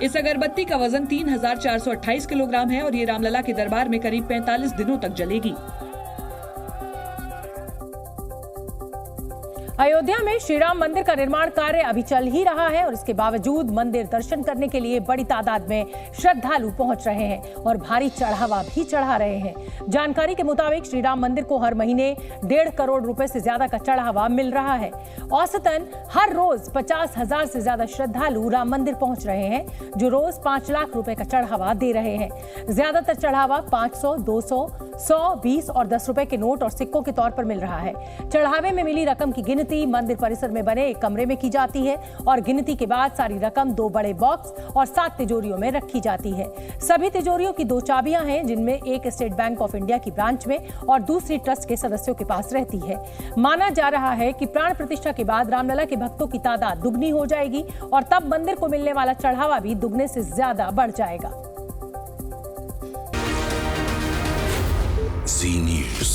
इस अगरबत्ती का वजन 3428 किलोग्राम है और ये रामलला के दरबार में करीब 45 दिनों तक जलेगी। अयोध्या में श्री राम मंदिर का निर्माण कार्य अभी चल ही रहा है और इसके बावजूद मंदिर दर्शन करने के लिए बड़ी तादाद में श्रद्धालु पहुंच रहे हैं और भारी चढ़ावा भी चढ़ा रहे हैं। जानकारी के मुताबिक श्री राम मंदिर को हर महीने 1.5 करोड़ रुपए से ज्यादा का चढ़ावा मिल रहा है। औसतन हर रोज 50,000 से ज्यादा श्रद्धालु राम मंदिर पहुंच रहे हैं, जो रोज 5 लाख रुपए का चढ़ावा दे रहे हैं। ज्यादातर चढ़ावा 500, 200, 100, 20 और 10 रुपए के नोट और सिक्कों के तौर पर मिल रहा है। चढ़ावे में मिली रकम की गिनती मंदिर परिसर में बने एक कमरे में की जाती है और गिनती के बाद सारी रकम 2 बड़े बॉक्स और 7 तिजोरियों में रखी जाती है। सभी तिजोरियों की 2 चाबियां हैं, जिनमें एक स्टेट बैंक ऑफ इंडिया की ब्रांच में और दूसरी ट्रस्ट के सदस्यों के पास रहती है। माना जा रहा है कि प्राण प्रतिष्ठा के बाद रामलला के भक्तों की तादाद दुगनी हो जाएगी और तब मंदिर को मिलने वाला चढ़ावा भी दुगने से ज्यादा बढ़ जाएगा। जी न्यूज़।